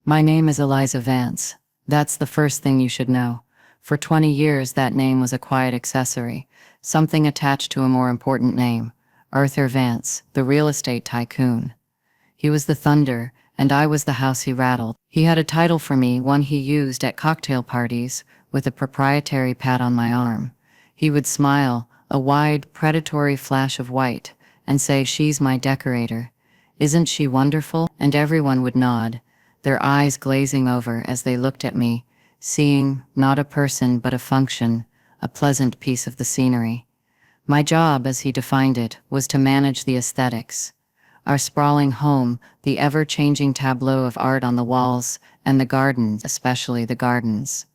My name is Eliza Vance. That's the first thing you should know. For 20 years, that name was a quiet accessory, something attached to a more important name, Arthur Vance, the real estate tycoon. He was the thunder, and I was the house he rattled. He had a title for me, one he used at cocktail parties, with a proprietary pat on my arm. He would smile, a wide, predatory flash of white, and say, "She's my decorator. Isn't she wonderful?" And everyone would nod, their eyes glazing over as they looked at me, seeing not a person but a function, a pleasant piece of the scenery. My job, as he defined it, was to manage the aesthetics. Our sprawling home, the ever-changing tableau of art on the walls, and the gardens, especially the gardens.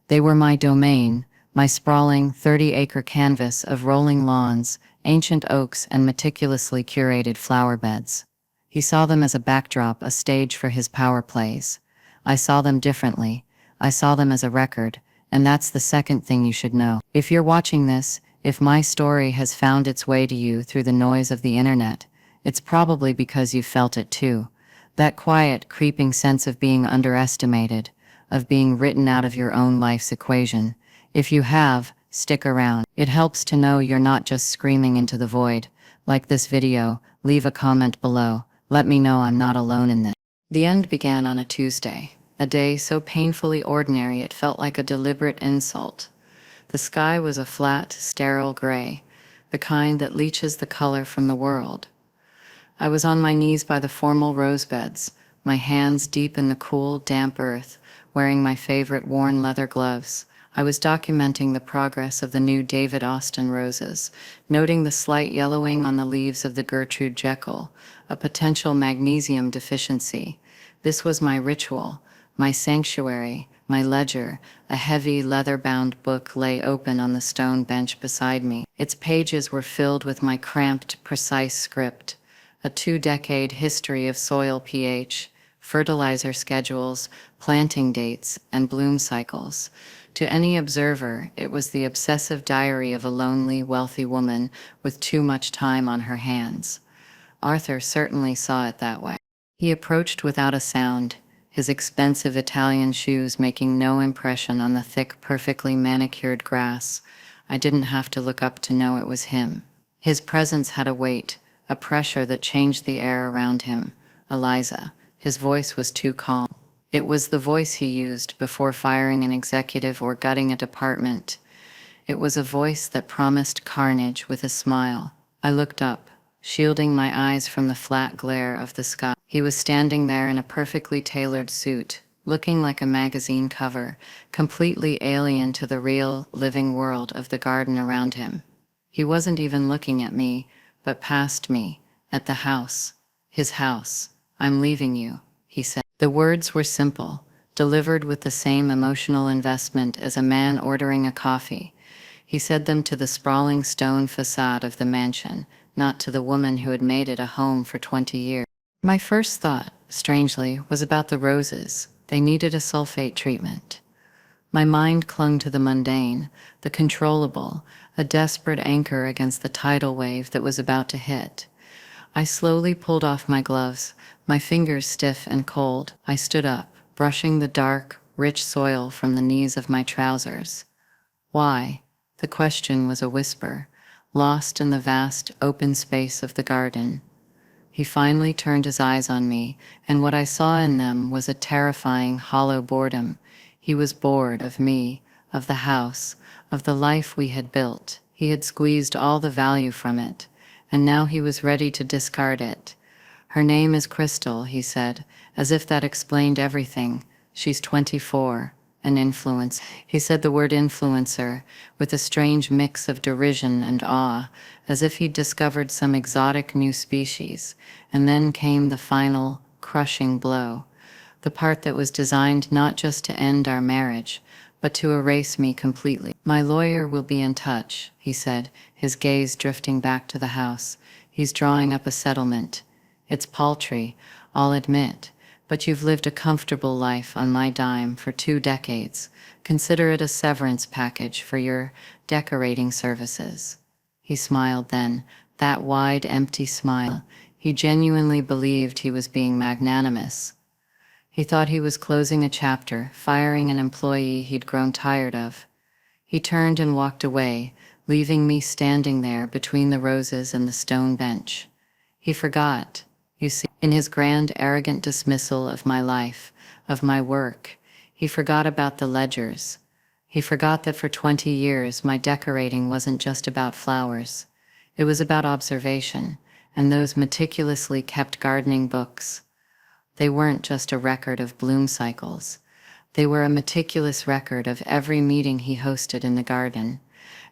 They were my domain, my sprawling 30-acre canvas of rolling lawns, ancient oaks, and meticulously curated flower beds. He saw them as a backdrop, a stage for his power plays. I saw them differently. I saw them as a record, and that's the second thing you should know. If you're watching this, if my story has found its way to you through the noise of the internet, it's probably because you felt it too. That quiet, creeping sense of being underestimated, of being written out of your own life's equation. If you have, stick around. It helps to know you're not just screaming into the void. Like this video, leave a comment below. Let me know I'm not alone in this. The end began on a Tuesday, a day so painfully ordinary it felt like a deliberate insult. The sky was a flat, sterile gray, the kind that leaches the color from the world. I was on my knees by the formal rose beds, my hands deep in the cool, damp earth, wearing my favorite worn leather gloves. I was documenting the progress of the new David Austin roses, noting the slight yellowing on the leaves of the Gertrude Jekyll, a potential magnesium deficiency. This was my ritual, my sanctuary, my ledger. A heavy, leather-bound book lay open on the stone bench beside me. Its pages were filled with my cramped, precise script, a 2-decade history of soil pH, fertilizer schedules, planting dates, and bloom cycles. To any observer, it was the obsessive diary of a lonely, wealthy woman with too much time on her hands. Arthur certainly saw it that way. He approached without a sound, his expensive Italian shoes making no impression on the thick, perfectly manicured grass. I didn't have to look up to know it was him. His presence had a weight, a pressure that changed the air around him. "Eliza." His voice was too calm. It was the voice he used before firing an executive or gutting a department. It was a voice that promised carnage with a smile. I looked up, shielding my eyes from the flat glare of the sky. He was standing there in a perfectly tailored suit, looking like a magazine cover, completely alien to the real, living world of the garden around him. He wasn't even looking at me, but past me, at the house. His house. "I'm leaving you," he said. The words were simple, delivered with the same emotional investment as a man ordering a coffee. He said them to the sprawling stone facade of the mansion, not to the woman who had made it a home for 20 years. My first thought, strangely, was about the roses. They needed a sulfate treatment. My mind clung to the mundane, the controllable, a desperate anchor against the tidal wave that was about to hit. I slowly pulled off my gloves, my fingers stiff and cold. I stood up, brushing the dark, rich soil from the knees of my trousers. Why? The question was a whisper, lost in the vast, open space of the garden. He finally turned his eyes on me, and what I saw in them was a terrifying, hollow boredom. He was bored of me, of the house, of the life we had built. He had squeezed all the value from it, and now he was ready to discard it. "Her name is Crystal," he said, as if that explained everything. "She's 24, an influencer." He said the word influencer with a strange mix of derision and awe, as if he'd discovered some exotic new species. And then came the final, crushing blow. The part that was designed not just to end our marriage, but to erase me completely. "My lawyer will be in touch," he said, his gaze drifting back to the house. "He's drawing up a settlement. It's paltry, I'll admit, but you've lived a comfortable life on my dime for 2 decades. Consider it a severance package for your decorating services." He smiled then, that wide, empty smile. He genuinely believed he was being magnanimous. He thought he was closing a chapter, firing an employee he'd grown tired of. He turned and walked away, leaving me standing there between the roses and the stone bench. He forgot, you see, in his grand, arrogant dismissal of my life, of my work, he forgot about the ledgers. He forgot that for 20 years my decorating wasn't just about flowers. It was about observation, and those meticulously kept gardening books. They weren't just a record of bloom cycles. They were a meticulous record of every meeting he hosted in the garden,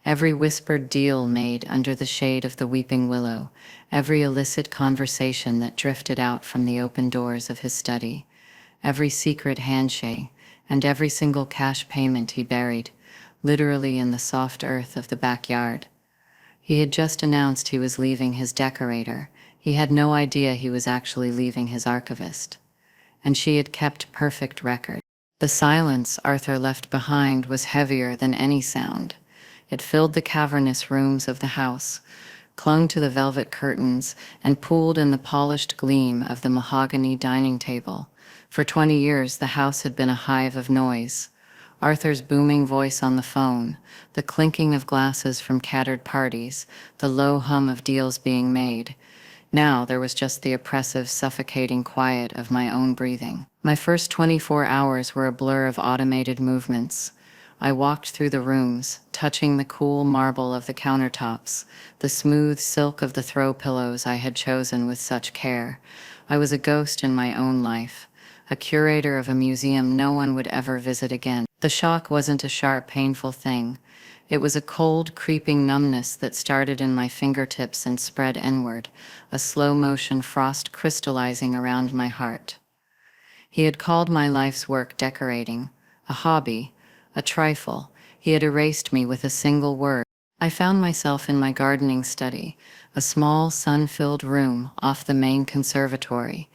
every whispered deal made under the shade of the weeping willow, every illicit conversation that drifted out from the open doors of his study, every secret handshake, and every single cash payment he buried, literally in the soft earth of the backyard. He had just announced he was leaving his decorator. He had no idea he was actually leaving his archivist. And she had kept perfect record. The silence Arthur left behind was heavier than any sound. It filled the cavernous rooms of the house, clung to the velvet curtains, and pooled in the polished gleam of the mahogany dining table. For 20 years, the house had been a hive of noise. Arthur's booming voice on the phone, the clinking of glasses from catered parties, the low hum of deals being made. Now there was just the oppressive, suffocating quiet of my own breathing. My first 24 hours were a blur of automated movements. I walked through the rooms, touching the cool marble of the countertops, the smooth silk of the throw pillows I had chosen with such care. I was a ghost in my own life, a curator of a museum no one would ever visit again. The shock wasn't a sharp, painful thing. It was a cold, creeping numbness that started in my fingertips and spread inward, a slow-motion frost crystallizing around my heart. He had called my life's work decorating, a hobby, a trifle. He had erased me with a single word. I found myself in my gardening study, a small, sun-filled room off the main conservatory.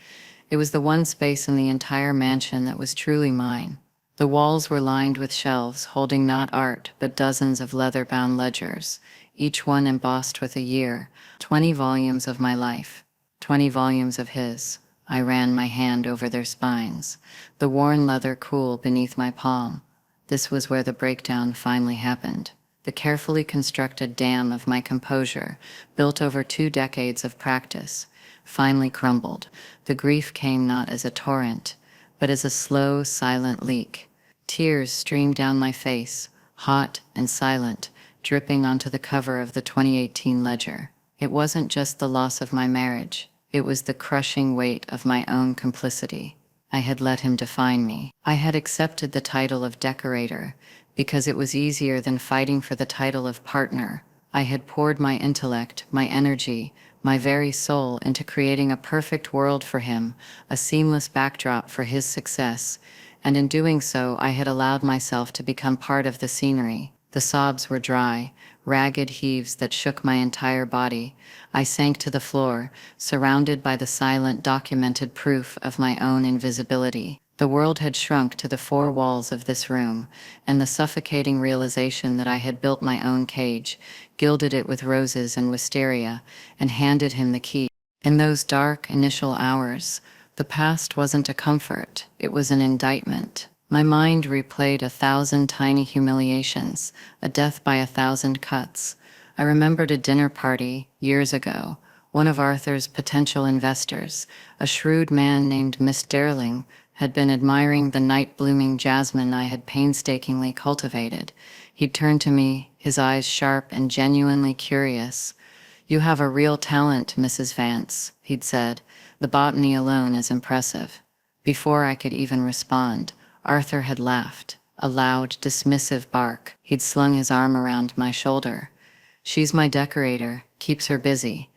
It was the one space in the entire mansion that was truly mine. The walls were lined with shelves holding not art, but dozens of leather-bound ledgers, each one embossed with a year, 20 volumes of my life, 20 volumes of his. I ran my hand over their spines, the worn leather cool beneath my palm. This was where the breakdown finally happened. The carefully constructed dam of my composure, built over 2 decades of practice, finally crumbled. The grief came not as a torrent, but as a slow, silent leak. Tears streamed down my face, hot and silent, dripping onto the cover of the 2018 ledger. It wasn't just the loss of my marriage. It was the crushing weight of my own complicity. I had let him define me. I had accepted the title of decorator because it was easier than fighting for the title of partner. I had poured my intellect, my energy, my very soul into creating a perfect world for him, a seamless backdrop for his success, and in doing so I had allowed myself to become part of the scenery. The sobs were dry, ragged heaves that shook my entire body. I sank to the floor, surrounded by the silent, documented proof of my own invisibility. The world had shrunk to the 4 walls of this room, and the suffocating realization that I had built my own cage, gilded it with roses and wisteria, and handed him the key. In those dark, initial hours, the past wasn't a comfort, it was an indictment. My mind replayed 1,000 tiny humiliations, a death by 1,000 cuts. I remembered a dinner party, years ago. One of Arthur's potential investors, a shrewd man named Miss Darling, had been admiring the night-blooming jasmine I had painstakingly cultivated. He turned to me, his eyes sharp and genuinely curious. "You have a real talent, Mrs. Vance," he'd said. "The botany alone is impressive." Before I could even respond, Arthur had laughed, a loud, dismissive bark. He'd slung his arm around my shoulder. "She's my decorator, keeps her busy.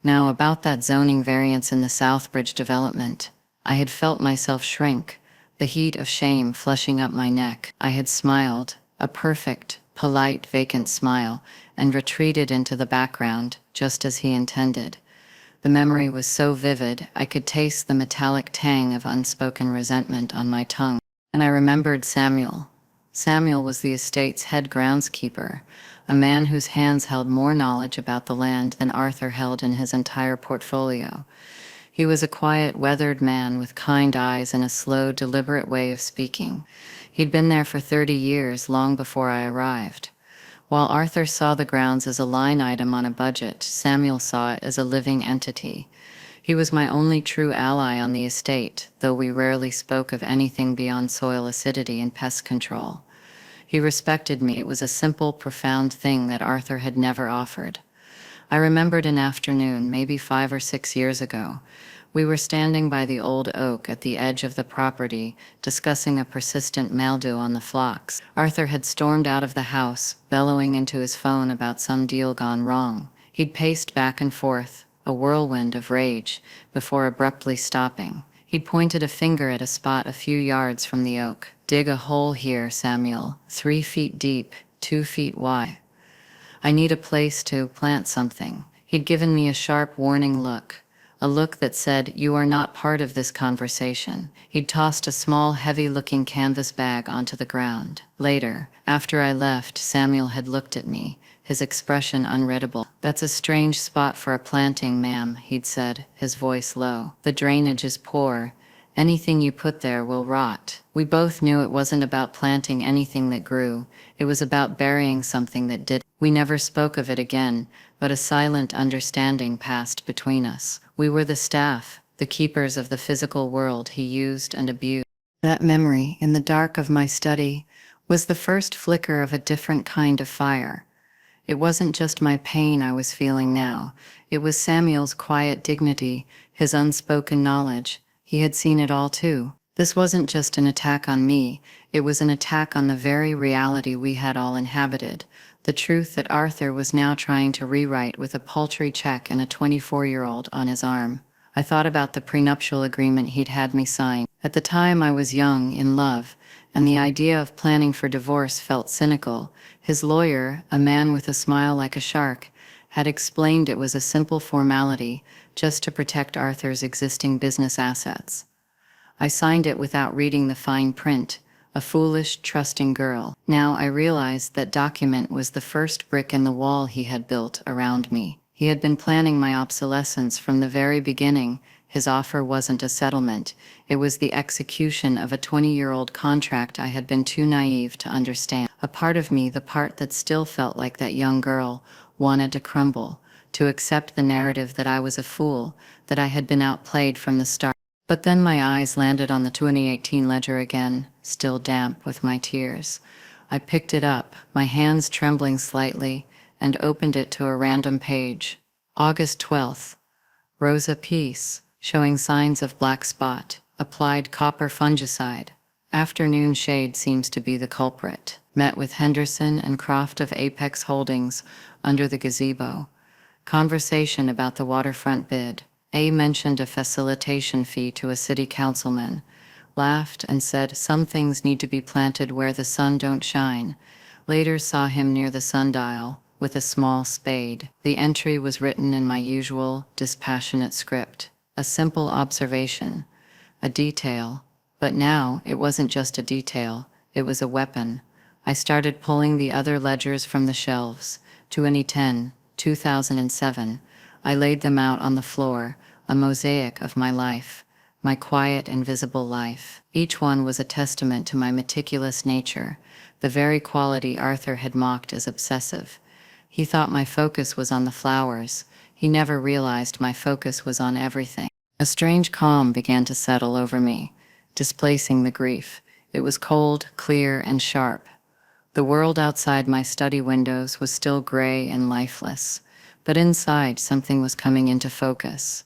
Now about that zoning variance in the Southbridge development." I had felt myself shrink, the heat of shame flushing up my neck. I had smiled, a perfect, polite, vacant smile, and retreated into the background, just as he intended. The memory was so vivid, I could taste the metallic tang of unspoken resentment on my tongue. And I remembered Samuel. Samuel was the estate's head groundskeeper, a man whose hands held more knowledge about the land than Arthur held in his entire portfolio. He was a quiet, weathered man with kind eyes and a slow, deliberate way of speaking. He'd been there for 30 years, long before I arrived. While Arthur saw the grounds as a line item on a budget, Samuel saw it as a living entity. He was my only true ally on the estate, though we rarely spoke of anything beyond soil acidity and pest control. He respected me. It was a simple, profound thing that Arthur had never offered. I remembered an afternoon, maybe 5 or 6 years ago. We were standing by the old oak at the edge of the property, discussing a persistent mildew on the phlox. Arthur had stormed out of the house, bellowing into his phone about some deal gone wrong. He'd paced back and forth, a whirlwind of rage, before abruptly stopping. He'd pointed a finger at a spot a few yards from the oak. "Dig a hole here, Samuel, 3 feet deep, 2 feet wide. I need a place to plant something." He'd given me a sharp warning look, a look that said, "You are not part of this conversation." He'd tossed a small, heavy-looking canvas bag onto the ground. Later, after I left, Samuel had looked at me, his expression unreadable. "That's a strange spot for a planting, ma'am," he'd said, his voice low. "The drainage is poor. Anything you put there will rot." We both knew it wasn't about planting anything that grew. It was about burying something that did. We never spoke of it again, but a silent understanding passed between us. We were the staff, the keepers of the physical world he used and abused. That memory, in the dark of my study, was the first flicker of a different kind of fire. It wasn't just my pain I was feeling now. It was Samuel's quiet dignity, his unspoken knowledge. He had seen it all too. This wasn't just an attack on me, it was an attack on the very reality we had all inhabited, the truth that Arthur was now trying to rewrite with a paltry check and a 24-year-old on his arm. I thought about the prenuptial agreement he'd had me sign. At the time I was young, in love, and the idea of planning for divorce felt cynical. His lawyer, a man with a smile like a shark, had explained it was a simple formality, just to protect Arthur's existing business assets. I signed it without reading the fine print, a foolish, trusting girl. Now I realized that document was the first brick in the wall he had built around me. He had been planning my obsolescence from the very beginning. His offer wasn't a settlement, it was the execution of a 20-year-old contract I had been too naive to understand. A part of me, the part that still felt like that young girl, wanted to crumble, to accept the narrative that I was a fool, that I had been outplayed from the start. But then my eyes landed on the 2018 ledger again, still damp with my tears. I picked it up, my hands trembling slightly, and opened it to a random page. August 12th. Rosa Peace, showing signs of black spot. Applied copper fungicide. Afternoon shade seems to be the culprit. Met with Henderson and Croft of Apex Holdings under the gazebo. Conversation about the waterfront bid. A mentioned a facilitation fee to a city councilman, laughed and said some things need to be planted where the sun don't shine. Later saw him near the sundial, with a small spade. The entry was written in my usual, dispassionate script. A simple observation, a detail. But now, it wasn't just a detail, it was a weapon. I started pulling the other ledgers from the shelves. 2010, 2007. I laid them out on the floor, a mosaic of my life, my quiet, invisible life. Each one was a testament to my meticulous nature, the very quality Arthur had mocked as obsessive. He thought my focus was on the flowers. He never realized my focus was on everything. A strange calm began to settle over me, displacing the grief. It was cold, clear, and sharp. The world outside my study windows was still gray and lifeless. But inside, something was coming into focus.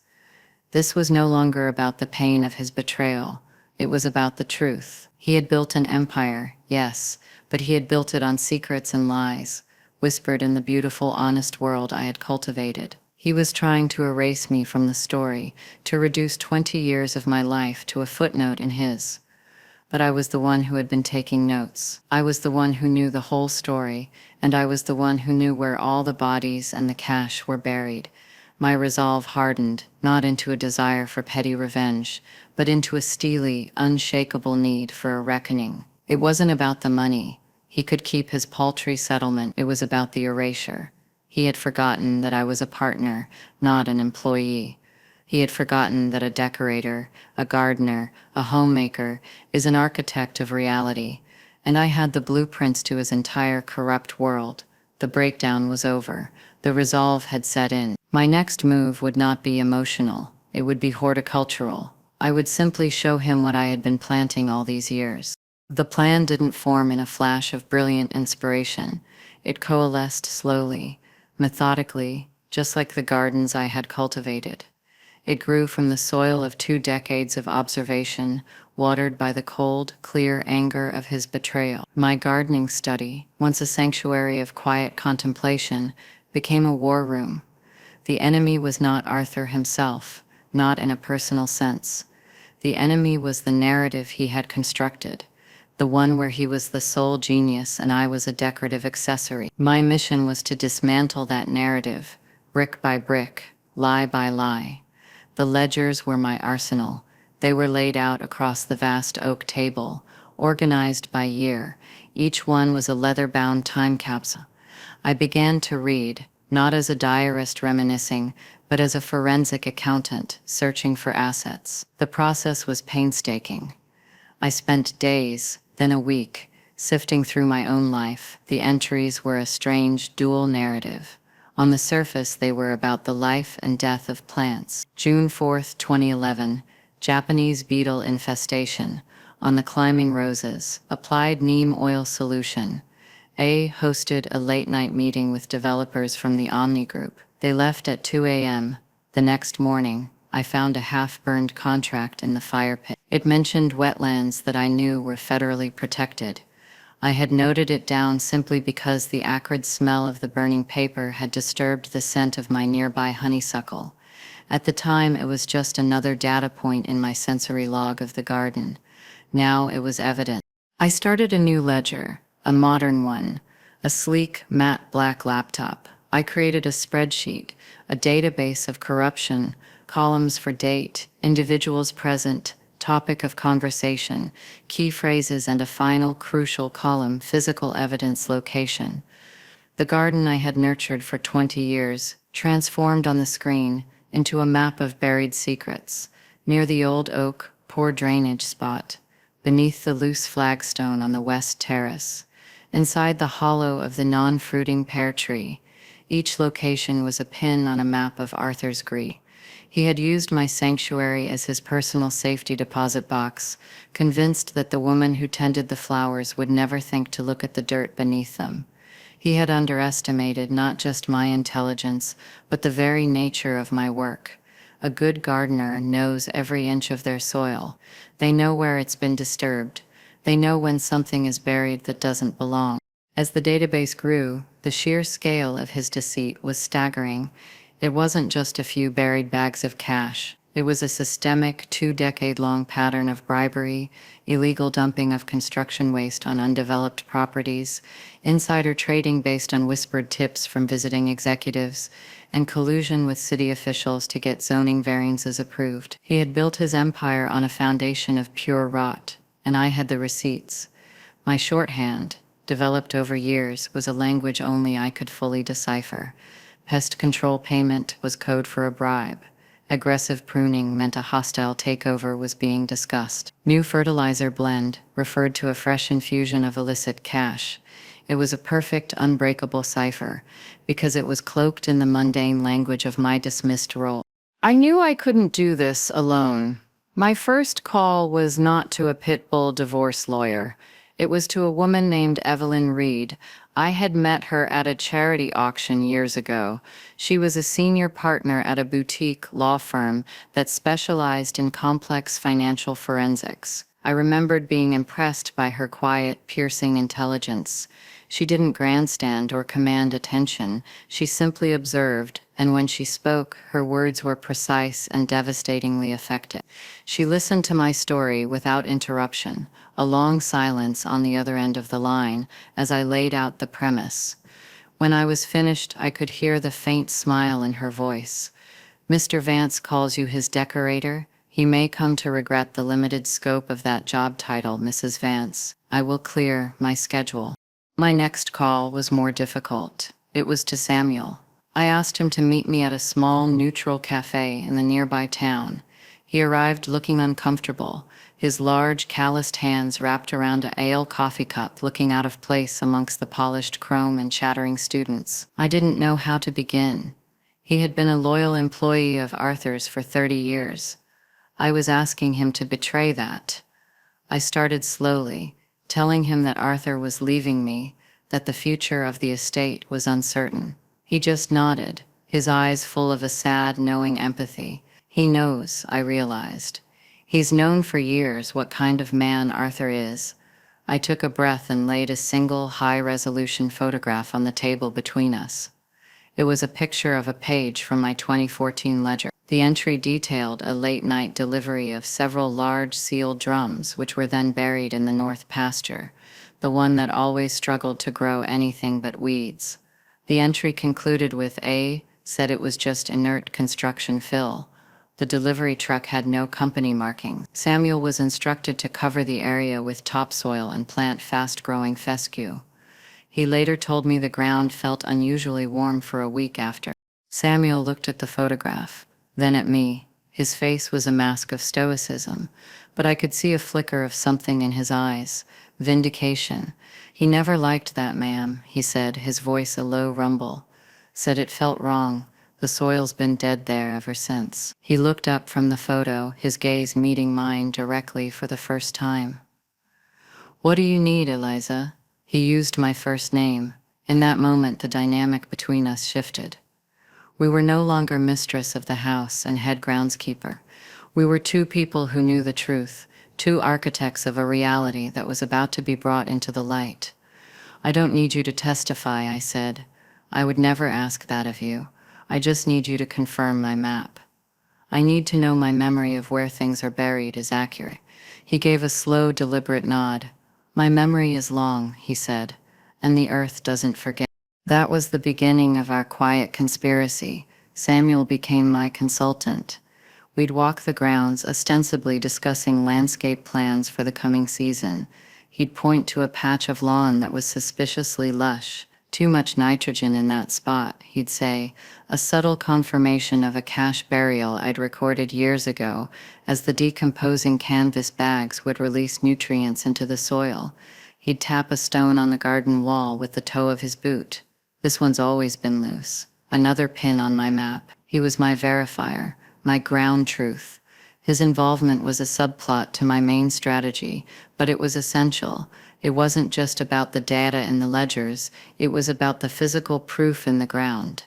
This was no longer about the pain of his betrayal. It was about the truth. He had built an empire, yes, but he had built it on secrets and lies, whispered in the beautiful, honest world I had cultivated. He was trying to erase me from the story, to reduce 20 years of my life to a footnote in his. But I was the one who had been taking notes. I was the one who knew the whole story, and I was the one who knew where all the bodies and the cash were buried. My resolve hardened, not into a desire for petty revenge, but into a steely, unshakable need for a reckoning. It wasn't about the money. He could keep his paltry settlement. It was about the erasure. He had forgotten that I was a partner, not an employee. He had forgotten that a decorator, a gardener, a homemaker is an architect of reality, and I had the blueprints to his entire corrupt world. The breakdown was over. The resolve had set in. My next move would not be emotional. It would be horticultural. I would simply show him what I had been planting all these years. The plan didn't form in a flash of brilliant inspiration. It coalesced slowly, methodically, just like the gardens I had cultivated. It grew from the soil of 2 decades of observation, watered by the cold, clear anger of his betrayal. My gardening study, once a sanctuary of quiet contemplation, became a war room. The enemy was not Arthur himself, not in a personal sense. The enemy was the narrative he had constructed, the one where he was the sole genius and I was a decorative accessory. My mission was to dismantle that narrative, brick by brick, lie by lie. The ledgers were my arsenal. They were laid out across the vast oak table, organized by year. Each one was a leather-bound time capsule. I began to read, not as a diarist reminiscing, but as a forensic accountant searching for assets. The process was painstaking. I spent days, then a week, sifting through my own life. The entries were a strange, dual narrative. On the surface, they were about the life and death of plants. June 4th, 2011, Japanese beetle infestation. On the climbing roses, applied neem oil solution. A hosted a late-night meeting with developers from the Omni Group. They left at 2 a.m. The next morning, I found a half-burned contract in the fire pit. It mentioned wetlands that I knew were federally protected. I had noted it down simply because the acrid smell of the burning paper had disturbed the scent of my nearby honeysuckle. At the time, it was just another data point in my sensory log of the garden. Now it was evident. I started a new ledger, a modern one, a sleek, matte black laptop. I created a spreadsheet, a database of corruption, columns for date, individuals present, topic of conversation, key phrases, and a final crucial column, physical evidence location. The garden I had nurtured for 20 years, transformed on the screen into a map of buried secrets. Near the old oak, poor drainage spot. Beneath the loose flagstone on the west terrace. Inside the hollow of the non-fruiting pear tree. Each location was a pin on a map of Arthur's grief. He had used my sanctuary as his personal safety deposit box, convinced that the woman who tended the flowers would never think to look at the dirt beneath them. He had underestimated not just my intelligence, but the very nature of my work. A good gardener knows every inch of their soil. They know where it's been disturbed. They know when something is buried that doesn't belong. As the database grew, the sheer scale of his deceit was staggering. It wasn't just a few buried bags of cash. It was a systemic, 2-decade-long pattern of bribery, illegal dumping of construction waste on undeveloped properties, insider trading based on whispered tips from visiting executives, and collusion with city officials to get zoning variances approved. He had built his empire on a foundation of pure rot, and I had the receipts. My shorthand, developed over years, was a language only I could fully decipher. Pest control payment was code for a bribe. Aggressive pruning meant a hostile takeover was being discussed. New fertilizer blend referred to a fresh infusion of illicit cash. It was a perfect, unbreakable cipher, because it was cloaked in the mundane language of my dismissed role. I knew I couldn't do this alone. My first call was not to a pit bull divorce lawyer. It was to a woman named Evelyn Reed. I had met her at a charity auction years ago. She was a senior partner at a boutique law firm that specialized in complex financial forensics. I remembered being impressed by her quiet, piercing intelligence. She didn't grandstand or command attention. She simply observed, and when she spoke, her words were precise and devastatingly effective. She listened to my story without interruption, a long silence on the other end of the line, as I laid out the premise. When I was finished, I could hear the faint smile in her voice. "Mr. Vance calls you his decorator? He may come to regret the limited scope of that job title, Mrs. Vance. I will clear my schedule." My next call was more difficult. It was to Samuel. I asked him to meet me at a small, neutral cafe in the nearby town. He arrived looking uncomfortable, his large, calloused hands wrapped around a ale coffee cup, looking out of place amongst the polished chrome and chattering students. I didn't know how to begin. He had been a loyal employee of Arthur's for 30 years. I was asking him to betray that. I started slowly, telling him that Arthur was leaving me, that the future of the estate was uncertain. He just nodded, his eyes full of a sad, knowing empathy. He knows, I realized. He's known for years what kind of man Arthur is. I took a breath and laid a single, high-resolution photograph on the table between us. It was a picture of a page from my 2014 ledger. The entry detailed a late-night delivery of several large sealed drums, which were then buried in the north pasture, the one that always struggled to grow anything but weeds. The entry concluded with A, said it was just inert construction fill. The delivery truck had no company marking. Samuel was instructed to cover the area with topsoil and plant fast-growing fescue. He later told me the ground felt unusually warm for a week after. Samuel looked at the photograph, then at me. His face was a mask of stoicism, but I could see a flicker of something in his eyes. Vindication. He never liked that, ma'am, he said, his voice a low rumble. Said it felt wrong. The soil's been dead there ever since. He looked up from the photo, his gaze meeting mine directly for the first time. What do you need, Eliza? He used my first name. In that moment, the dynamic between us shifted. We were no longer mistress of the house and head groundskeeper. We were two people who knew the truth, two architects of a reality that was about to be brought into the light. I don't need you to testify, I said. I would never ask that of you. I just need you to confirm my map. I need to know my memory of where things are buried is accurate. He gave a slow, deliberate nod. My memory is long, he said, and the earth doesn't forget. That was the beginning of our quiet conspiracy. Samuel became my consultant. We'd walk the grounds, ostensibly discussing landscape plans for the coming season. He'd point to a patch of lawn that was suspiciously lush. Too much nitrogen in that spot, he'd say, a subtle confirmation of a cache burial I'd recorded years ago, as the decomposing canvas bags would release nutrients into the soil. He'd tap a stone on the garden wall with the toe of his boot. This one's always been loose. Another pin on my map. He was my verifier, my ground truth. His involvement was a subplot to my main strategy, but it was essential. It wasn't just about the data in the ledgers, it was about the physical proof in the ground.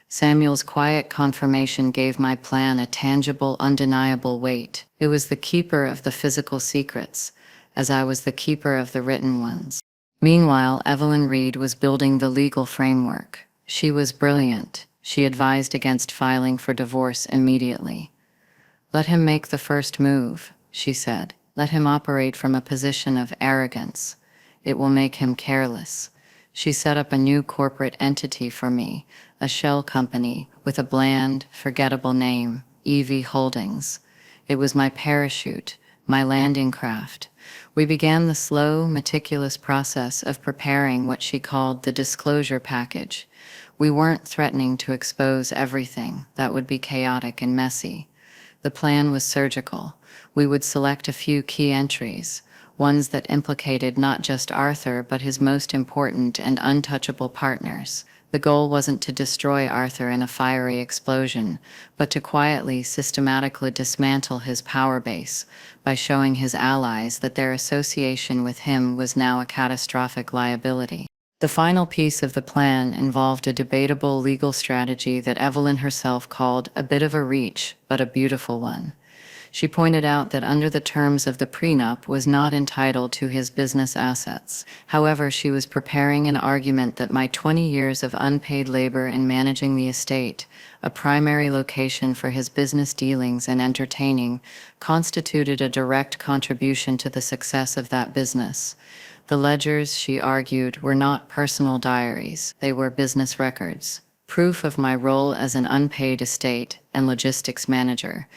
Samuel's quiet confirmation gave my plan a tangible, undeniable weight. It was the keeper of the physical secrets, as I was the keeper of the written ones. Meanwhile, Evelyn Reed was building the legal framework. She was brilliant. She advised against filing for divorce immediately. Let him make the first move, she said. Let him operate from a position of arrogance. It will make him careless. She set up a new corporate entity for me, a shell company with a bland, forgettable name, EV Holdings. It was my parachute, my landing craft. We began the slow, meticulous process of preparing what she called the disclosure package. We weren't threatening to expose everything. That would be chaotic and messy. The plan was surgical. We would select a few key entries, ones that implicated not just Arthur but his most important and untouchable partners. The goal wasn't to destroy Arthur in a fiery explosion, but to quietly, systematically dismantle his power base by showing his allies that their association with him was now a catastrophic liability. The final piece of the plan involved a debatable legal strategy that Evelyn herself called a bit of a reach, but a beautiful one. She pointed out that under the terms of the prenup was not entitled to his business assets. However, she was preparing an argument that my 20 years of unpaid labor in managing the estate, a primary location for his business dealings and entertaining, constituted a direct contribution to the success of that business. The ledgers, she argued, were not personal diaries. They were business records, proof of my role as an unpaid estate and logistics manager.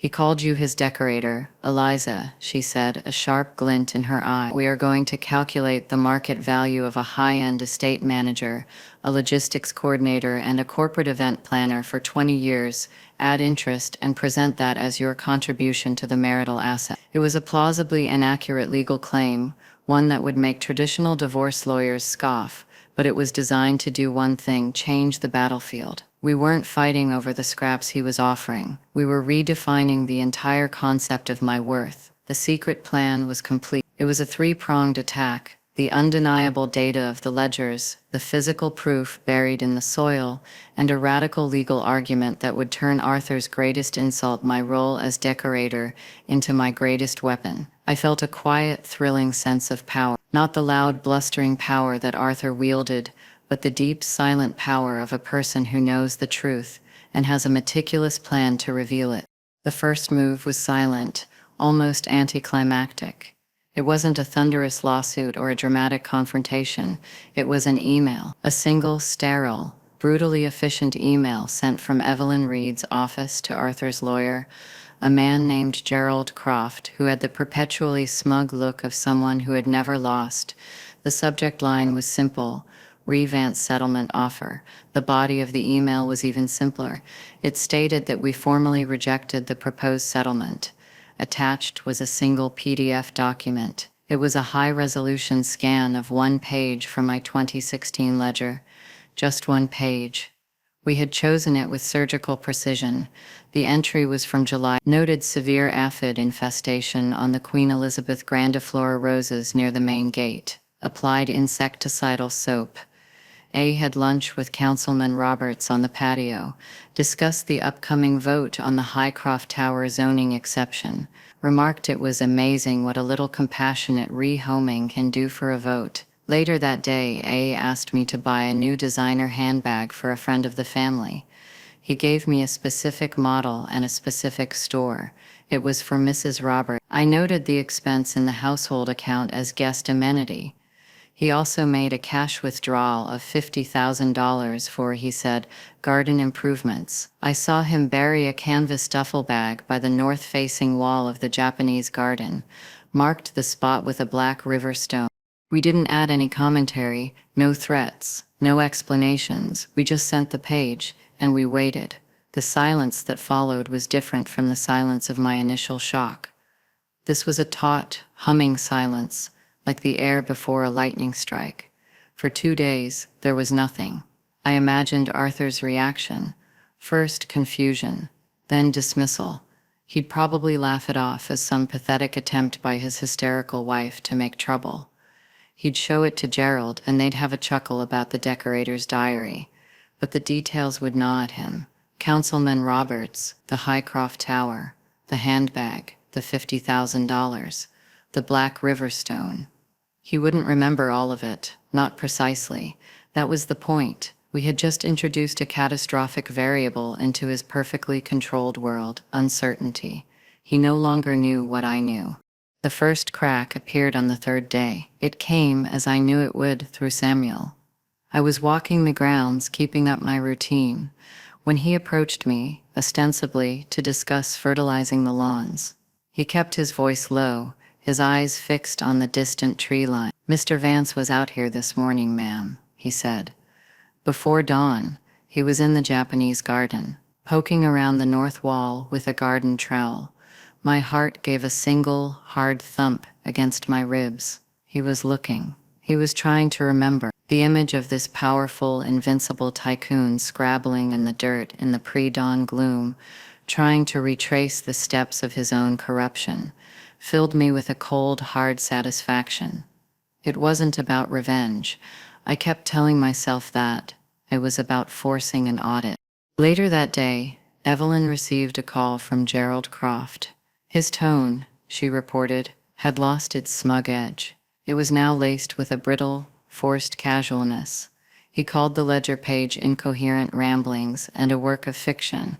He called you his decorator, Eliza, she said, a sharp glint in her eye. We are going to calculate the market value of a high-end estate manager, a logistics coordinator, and a corporate event planner for 20 years, add interest, and present that as your contribution to the marital asset. It was a plausibly inaccurate legal claim, one that would make traditional divorce lawyers scoff, but it was designed to do one thing: change the battlefield. We weren't fighting over the scraps he was offering. We were redefining the entire concept of my worth. The secret plan was complete. It was a three-pronged attack: the undeniable data of the ledgers, the physical proof buried in the soil, and a radical legal argument that would turn Arthur's greatest insult, my role as decorator, into my greatest weapon. I felt a quiet, thrilling sense of power. Not the loud, blustering power that Arthur wielded, but the deep, silent power of a person who knows the truth and has a meticulous plan to reveal it. The first move was silent, almost anticlimactic. It wasn't a thunderous lawsuit or a dramatic confrontation. It was an email. A single, sterile, brutally efficient email sent from Evelyn Reed's office to Arthur's lawyer, a man named Gerald Croft, who had the perpetually smug look of someone who had never lost. The subject line was simple: Revance settlement offer. The body of the email was even simpler. It stated that we formally rejected the proposed settlement. Attached was a single PDF document. It was a high-resolution scan of one page from my 2016 ledger. Just one page. We had chosen it with surgical precision. The entry was from July. Noted severe aphid infestation on the Queen Elizabeth grandiflora roses near the main gate. Applied insecticidal soap. A had lunch with Councilman Roberts on the patio. Discussed the upcoming vote on the Highcroft Tower zoning exception. Remarked it was amazing what a little compassionate rehoming can do for a vote. Later that day, A asked me to buy a new designer handbag for a friend of the family. He gave me a specific model and a specific store. It was for Mrs. Roberts. I noted the expense in the household account as guest amenity. He also made a cash withdrawal of $50,000 for, he said, garden improvements. I saw him bury a canvas duffel bag by the north-facing wall of the Japanese garden, marked the spot with a black river stone. We didn't add any commentary, no threats, no explanations. We just sent the page, and we waited. The silence that followed was different from the silence of my initial shock. This was a taut, humming silence, like the air before a lightning strike. For 2 days, there was nothing. I imagined Arthur's reaction. First confusion, then dismissal. He'd probably laugh it off as some pathetic attempt by his hysterical wife to make trouble. He'd show it to Gerald, and they'd have a chuckle about the decorator's diary. But the details would gnaw at him. Councilman Roberts, the Highcroft Tower, the handbag, the $50,000, the black river stone. He wouldn't remember all of it, not precisely. That was the point. We had just introduced a catastrophic variable into his perfectly controlled world: uncertainty. He no longer knew what I knew. The first crack appeared on the third day. It came, as I knew it would, through Samuel. I was walking the grounds, keeping up my routine, when he approached me, ostensibly to discuss fertilizing the lawns. He kept his voice low, his eyes fixed on the distant tree line. "Mr. Vance was out here this morning, ma'am," he said. Before dawn, he was in the Japanese garden, poking around the north wall with a garden trowel. My heart gave a single, hard thump against my ribs. He was looking. He was trying to remember. The image of this powerful, invincible tycoon scrabbling in the dirt in the pre-dawn gloom, trying to retrace the steps of his own corruption, filled me with a cold, hard satisfaction. It wasn't about revenge. I kept telling myself that. It was about forcing an audit. Later that day, Evelyn received a call from Gerald Croft. His tone, she reported, had lost its smug edge. It was now laced with a brittle, forced casualness. He called the ledger page incoherent ramblings and a work of fiction.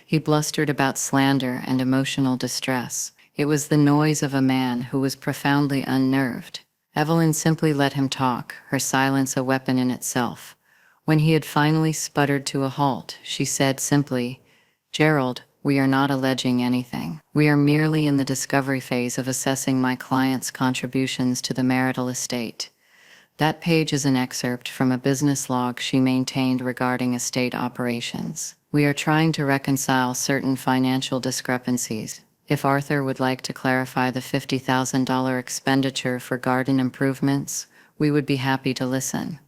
He blustered about slander and emotional distress. It was the noise of a man who was profoundly unnerved. Evelyn simply let him talk, her silence a weapon in itself. When he had finally sputtered to a halt, she said simply, "Gerald, We are not alleging anything. We are merely in the discovery phase of assessing my client's contributions to the marital estate. That page is an excerpt from a business log she maintained regarding estate operations. We are trying to reconcile certain financial discrepancies. If Arthur would like to clarify the $50,000 expenditure for garden improvements, we would be happy to listen.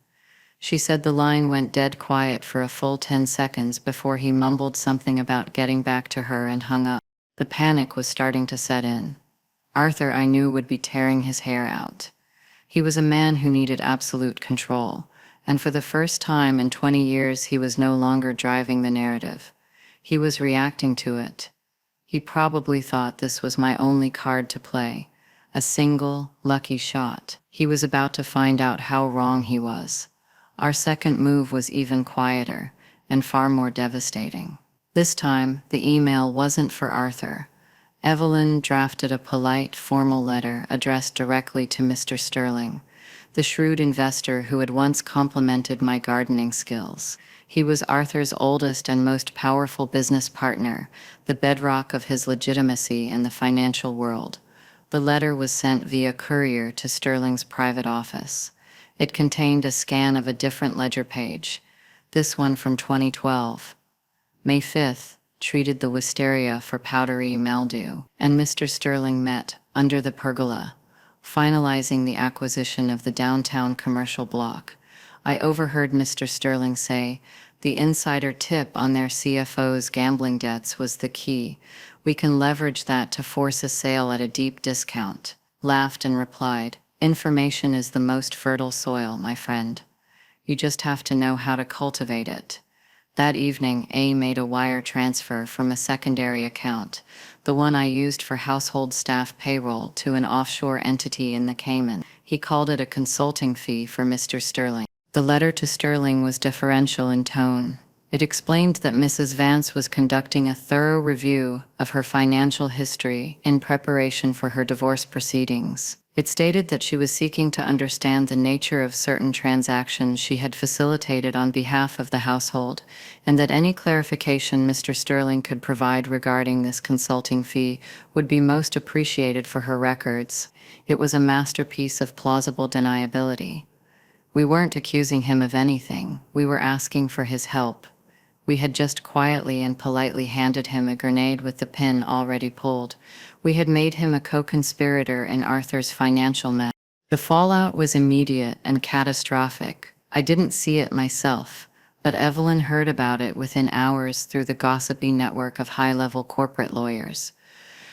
She said the line went dead quiet for a full 10 seconds before he mumbled something about getting back to her and hung up. The panic was starting to set in. Arthur, I knew, would be tearing his hair out. He was a man who needed absolute control, and for the first time in 20 years he was no longer driving the narrative. He was reacting to it. He probably thought this was my only card to play, a single, lucky shot. He was about to find out how wrong he was. Our second move was even quieter, and far more devastating. This time, the email wasn't for Arthur. Evelyn drafted a polite, formal letter addressed directly to Mr. Sterling, the shrewd investor who had once complimented my gardening skills. He was Arthur's oldest and most powerful business partner, the bedrock of his legitimacy in the financial world. The letter was sent via courier to Sterling's private office. It contained a scan of a different ledger page, this one from 2012. May 5th. Treated the wisteria for powdery mildew, and Mr. Sterling met, under the pergola, finalizing the acquisition of the downtown commercial block. I overheard Mr. Sterling say, the insider tip on their CFO's gambling debts was the key. We can leverage that to force a sale at a deep discount. Laughed and replied, information is the most fertile soil, my friend. You just have to know how to cultivate it. That evening, A made a wire transfer from a secondary account, the one I used for household staff payroll, to an offshore entity in the Cayman. He called it a consulting fee for Mr. Sterling. The letter to Sterling was deferential in tone. It explained that Mrs. Vance was conducting a thorough review of her financial history in preparation for her divorce proceedings. It stated that she was seeking to understand the nature of certain transactions she had facilitated on behalf of the household, and that any clarification Mr. Sterling could provide regarding this consulting fee would be most appreciated for her records. It was a masterpiece of plausible deniability. We weren't accusing him of anything. We were asking for his help. We had just quietly and politely handed him a grenade with the pin already pulled. We had made him a co-conspirator in Arthur's financial mess. The fallout was immediate and catastrophic. I didn't see it myself, but Evelyn heard about it within hours through the gossipy network of high-level corporate lawyers.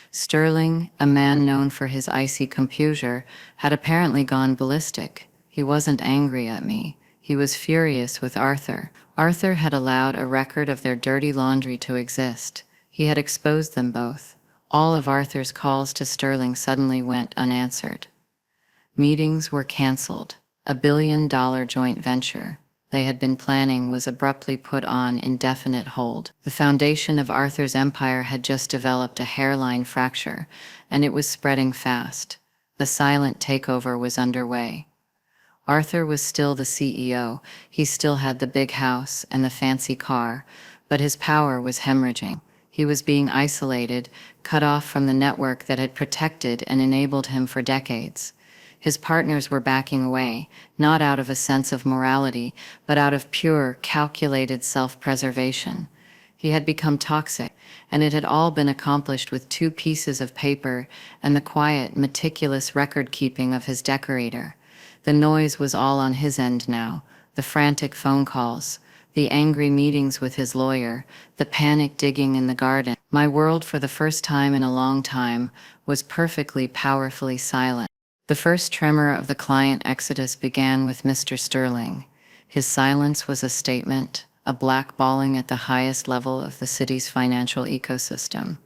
Sterling, a man known for his icy composure, had apparently gone ballistic. He wasn't angry at me. He was furious with Arthur. Arthur had allowed a record of their dirty laundry to exist. He had exposed them both. All of Arthur's calls to Sterling suddenly went unanswered. Meetings were canceled. A billion-dollar joint venture they had been planning was abruptly put on indefinite hold. The foundation of Arthur's empire had just developed a hairline fracture, and it was spreading fast. The silent takeover was underway. Arthur was still the CEO. He still had the big house and the fancy car, but his power was hemorrhaging. He was being isolated, cut off from the network that had protected and enabled him for decades. His partners were backing away, not out of a sense of morality, but out of pure, calculated self-preservation. He had become toxic, and it had all been accomplished with 2 pieces of paper and the quiet, meticulous record-keeping of his decorator. The noise was all on his end now, the frantic phone calls, the angry meetings with his lawyer, the panic digging in the garden. My world, for the first time in a long time, was perfectly, powerfully silent. The first tremor of the client exodus began with Mr. Sterling. His silence was a statement, a blackballing at the highest level of the city's financial ecosystem.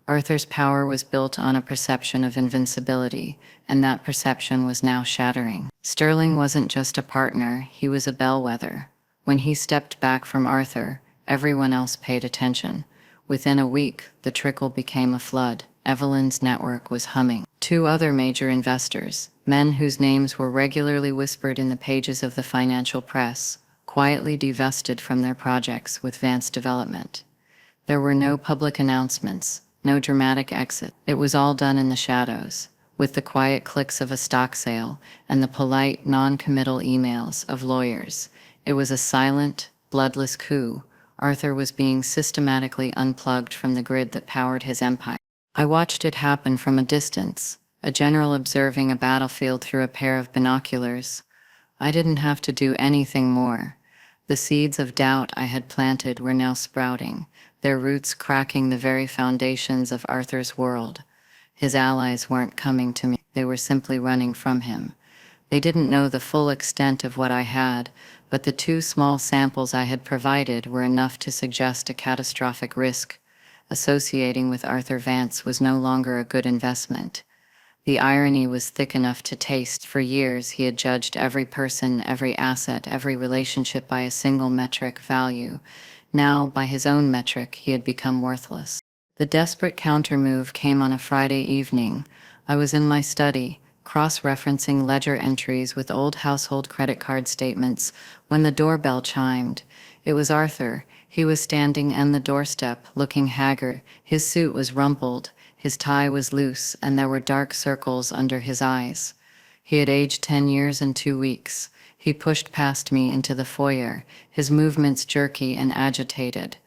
Arthur's power was built on a perception of invincibility, and that perception was now shattering. Sterling wasn't just a partner, he was a bellwether. When he stepped back from Arthur, everyone else paid attention. Within a week, the trickle became a flood. Evelyn's network was humming. 2 other major investors, men whose names were regularly whispered in the pages of the financial press, quietly divested from their projects with Vance Development. There were no public announcements, no dramatic exit. It was all done in the shadows, with the quiet clicks of a stock sale and the polite, non-committal emails of lawyers. It was a silent, bloodless coup. Arthur was being systematically unplugged from the grid that powered his empire. I watched it happen from a distance, a general observing a battlefield through a pair of binoculars. I didn't have to do anything more. The seeds of doubt I had planted were now sprouting, their roots cracking the very foundations of Arthur's world. His allies weren't coming to me, they were simply running from him. They didn't know the full extent of what I had, but the 2 small samples I had provided were enough to suggest a catastrophic risk. Associating with Arthur Vance was no longer a good investment. The irony was thick enough to taste. For years he had judged every person, every asset, every relationship by a single metric value. Now, by his own metric, he had become worthless. The desperate countermove came on a Friday evening. I was in my study, cross-referencing ledger entries with old household credit card statements, when the doorbell chimed. It was Arthur. He was standing on the doorstep, looking haggard. His suit was rumpled, his tie was loose, and there were dark circles under his eyes. He had aged 10 years and 2 weeks. He pushed past me into the foyer, his movements jerky and agitated.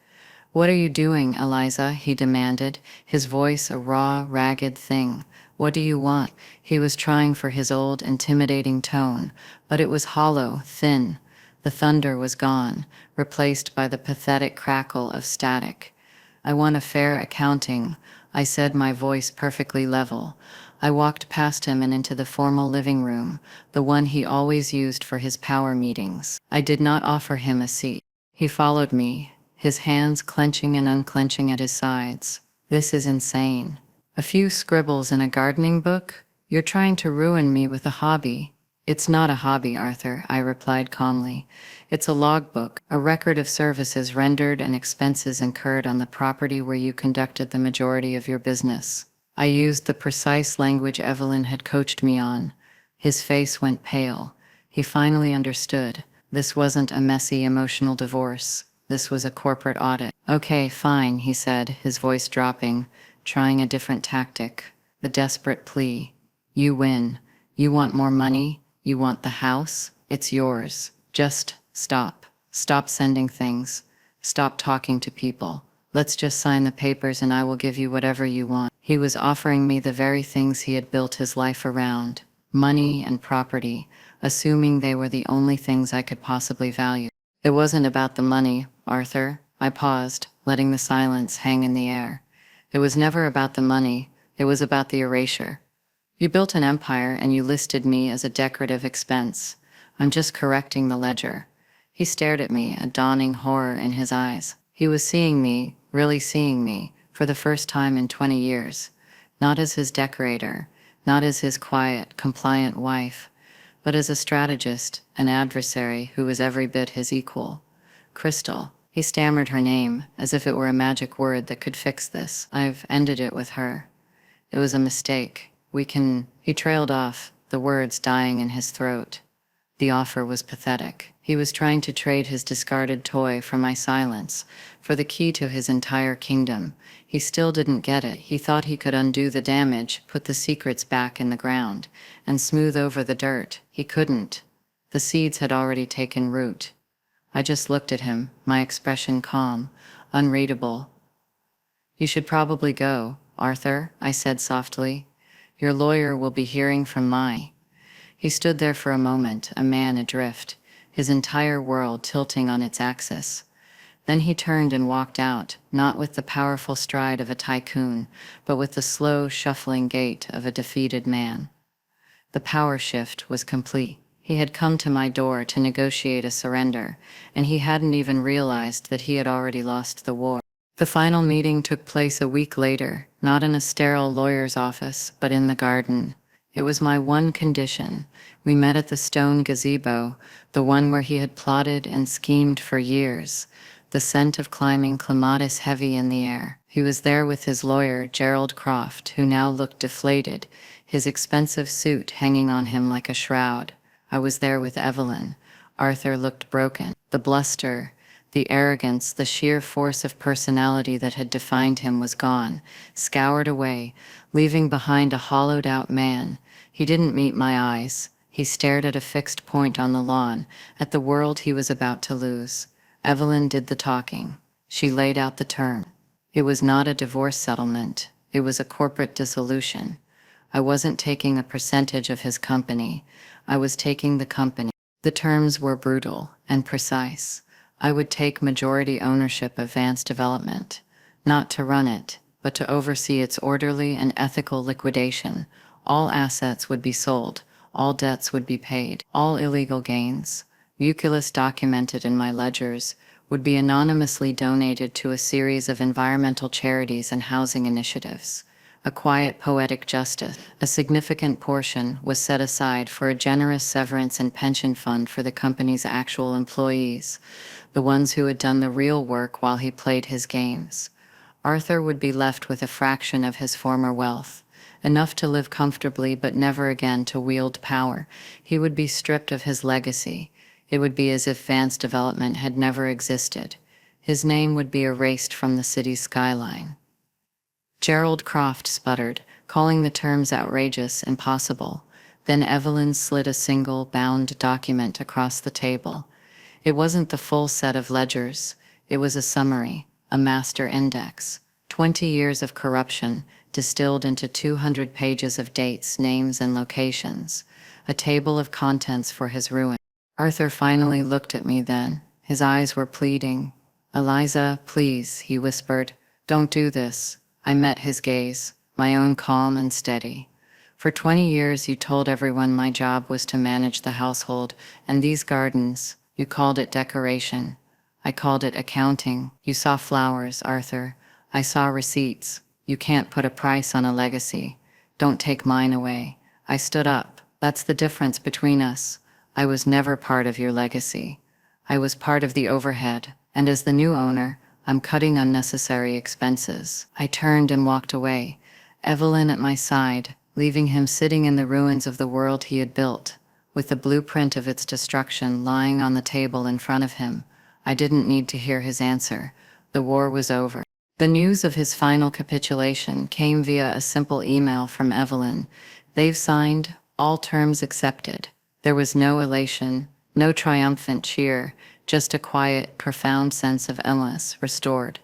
"What are you doing, Eliza?" he demanded, his voice a raw, ragged thing. "What do you want?" He was trying for his old, intimidating tone, but it was hollow, thin. The thunder was gone, replaced by the pathetic crackle of static. "I want a fair accounting," I said, my voice perfectly level. I walked past him and into the formal living room, the one he always used for his power meetings. I did not offer him a seat. He followed me, his hands clenching and unclenching at his sides. "This is insane. A few scribbles in a gardening book? You're trying to ruin me with a hobby." "It's not a hobby, Arthur," I replied calmly. "It's a logbook, a record of services rendered and expenses incurred on the property where you conducted the majority of your business." I used the precise language Evelyn had coached me on. His face went pale. He finally understood. This wasn't a messy, emotional divorce. This was a corporate audit. "Okay, fine," he said, his voice dropping, trying a different tactic. The desperate plea. "You win. You want more money? You want the house? It's yours. Just stop. Stop sending things. Stop talking to people. Let's just sign the papers and I will give you whatever you want." He was offering me the very things he had built his life around. Money and property, assuming they were the only things I could possibly value. "It wasn't about the money, Arthur." I paused, letting the silence hang in the air. "It was never about the money. It was about the erasure. You built an empire and you listed me as a decorative expense. I'm just correcting the ledger." He stared at me, a dawning horror in his eyes. He was seeing me, really seeing me, for the first time in 20 years. Not as his decorator, not as his quiet, compliant wife, but as a strategist, an adversary who was every bit his equal. "Crystal." He stammered her name, as if it were a magic word that could fix this. "I've ended it with her. It was a mistake. We can—" He trailed off, the words dying in his throat. The offer was pathetic. He was trying to trade his discarded toy for my silence, for the key to his entire kingdom. He still didn't get it. He thought he could undo the damage, put the secrets back in the ground, and smooth over the dirt. He couldn't. The seeds had already taken root. I just looked at him, my expression calm, unreadable. "You should probably go, Arthur," I said softly. "Your lawyer will be hearing from my—" He stood there for a moment, a man adrift, his entire world tilting on its axis. Then he turned and walked out, not with the powerful stride of a tycoon, but with the slow, shuffling gait of a defeated man. The power shift was complete. He had come to my door to negotiate a surrender, and he hadn't even realized that he had already lost the war. The final meeting took place a week later, not in a sterile lawyer's office, but in the garden. It was my one condition. We met at the stone gazebo, the one where he had plotted and schemed for years, the scent of climbing clematis heavy in the air. He was there with his lawyer, Gerald Croft, who now looked deflated, his expensive suit hanging on him like a shroud. I was there with Evelyn. Arthur looked broken. The bluster, The arrogance, the sheer force of personality that had defined him was gone, scoured away, leaving behind a hollowed-out man. He didn't meet my eyes. He stared at a fixed point on the lawn, at the world he was about to lose. Evelyn did the talking. She laid out the term. It was not a divorce settlement. It was a corporate dissolution. I wasn't taking a percentage of his company. I was taking the company. The terms were brutal and precise. I would take majority ownership of Vance Development, not to run it, but to oversee its orderly and ethical liquidation. All assets would be sold, all debts would be paid, all illegal gains, muculus documented in my ledgers, would be anonymously donated to a series of environmental charities and housing initiatives. A quiet, poetic justice. A significant portion was set aside for a generous severance and pension fund for the company's actual employees, the ones who had done the real work while he played his games. Arthur would be left with a fraction of his former wealth, enough to live comfortably but never again to wield power. He would be stripped of his legacy. It would be as if Vance Development had never existed. His name would be erased from the city's skyline. Gerald Croft sputtered, calling the terms outrageous, impossible. Then Evelyn slid a single, bound document across the table. It wasn't the full set of ledgers. It was a summary, a master index. 20 years of corruption, distilled into 200 pages of dates, names, and locations. A table of contents for his ruin. Arthur finally looked at me then. His eyes were pleading. "Eliza, please," he whispered. "Don't do this." I met his gaze, my own calm and steady. "For 20 years you told everyone my job was to manage the household, and these gardens. You called it decoration. I called it accounting. You saw flowers, Arthur. I saw receipts. You can't put a price on a legacy. Don't take mine away." I stood up. "That's the difference between us. I was never part of your legacy. I was part of the overhead, and as the new owner, I'm cutting unnecessary expenses." I turned and walked away, Evelyn at my side, leaving him sitting in the ruins of the world he had built, with the blueprint of its destruction lying on the table in front of him. I didn't need to hear his answer. The war was over. The news of his final capitulation came via a simple email from Evelyn. "They've signed, all terms accepted." There was no elation, no triumphant cheer, just a quiet, profound sense of illness restored.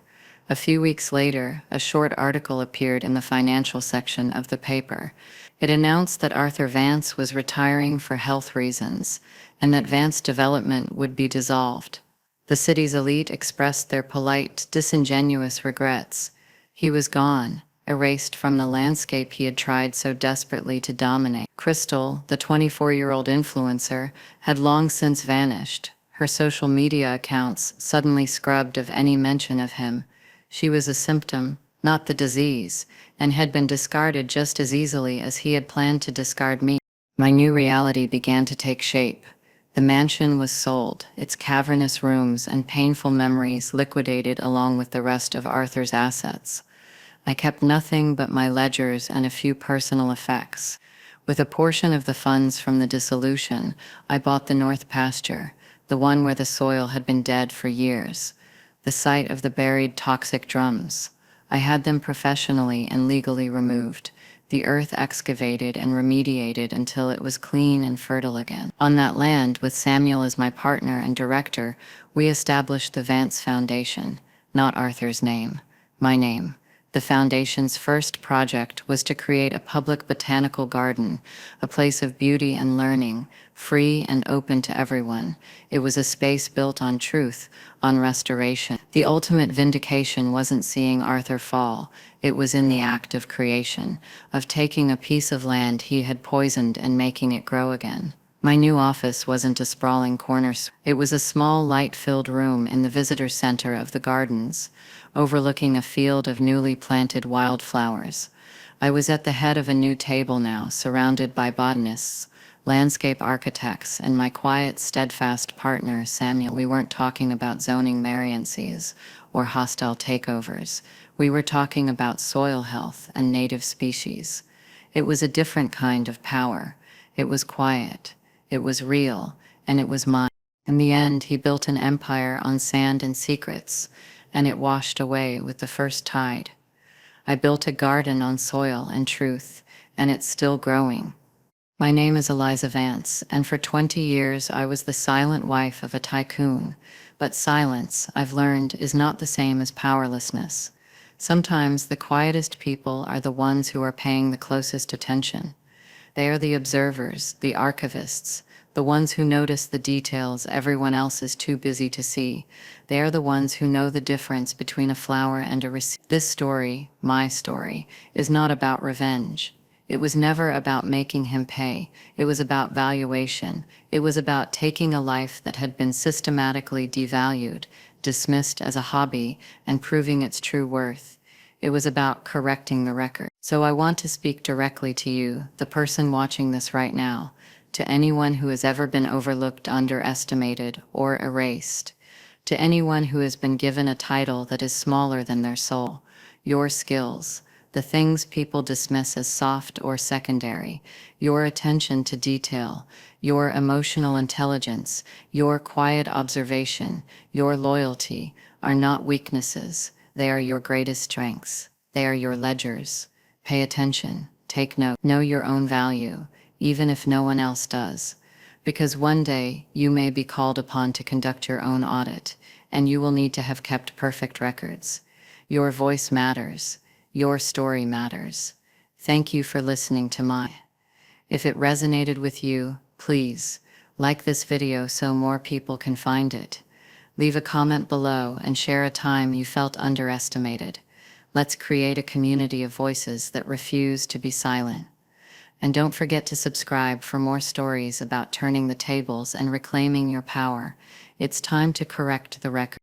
A few weeks later, a short article appeared in the financial section of the paper. It announced that Arthur Vance was retiring for health reasons, and that Vance Development would be dissolved. The city's elite expressed their polite, disingenuous regrets. He was gone, erased from the landscape he had tried so desperately to dominate. Crystal, the 24-year-old influencer, had long since vanished, her social media accounts suddenly scrubbed of any mention of him. She was a symptom, not the disease, and had been discarded just as easily as he had planned to discard me. My new reality began to take shape. The mansion was sold, its cavernous rooms and painful memories liquidated along with the rest of Arthur's assets. I kept nothing but my ledgers and a few personal effects. With a portion of the funds from the dissolution, I bought the North Pasture, the one where the soil had been dead for years, the site of the buried toxic drums. I had them professionally and legally removed, the earth excavated and remediated until it was clean and fertile again. On that land, with Samuel as my partner and director, we established the Vance Foundation, not Arthur's name, my name. The Foundation's first project was to create a public botanical garden, a place of beauty and learning, free and open to everyone. It was a space built on truth, on restoration. The ultimate vindication wasn't seeing Arthur fall. It was in the act of creation, of taking a piece of land he had poisoned and making it grow again. My new office wasn't a sprawling corner. It was a small, light-filled room in the visitor center of the gardens, overlooking a field of newly planted wildflowers. I was at the head of a new table now, surrounded by botanists, landscape architects, and my quiet, steadfast partner, Samuel. We weren't talking about zoning variances or hostile takeovers. We were talking about soil health and native species. It was a different kind of power. It was quiet. It was real, and it was mine. In the end, he built an empire on sand and secrets, and it washed away with the first tide. I built a garden on soil and truth, and it's still growing. My name is Eliza Vance, and for 20 years I was the silent wife of a tycoon. But silence, I've learned, is not the same as powerlessness. Sometimes the quietest people are the ones who are paying the closest attention. They are the observers, the archivists, the ones who notice the details everyone else is too busy to see. They are the ones who know the difference between a flower and a receipt. This story, my story, is not about revenge. It was never about making him pay. It was about valuation. It was about taking a life that had been systematically devalued, dismissed as a hobby, and proving its true worth. It was about correcting the record. So I want to speak directly to you, the person watching this right now, to anyone who has ever been overlooked, underestimated, or erased, to anyone who has been given a title that is smaller than their soul. Your skills, the things people dismiss as soft or secondary, your attention to detail, your emotional intelligence, your quiet observation, your loyalty, are not weaknesses. They are your greatest strengths. They are your ledgers. Pay attention. Take note. Know your own value, even if no one else does. Because one day, you may be called upon to conduct your own audit, and you will need to have kept perfect records. Your voice matters. Your story matters. Thank you for listening to mine. If it resonated with you, please like this video so more people can find it. Leave a comment below and share a time you felt underestimated. Let's create a community of voices that refuse to be silent. And don't forget to subscribe for more stories about turning the tables and reclaiming your power. It's time to correct the record.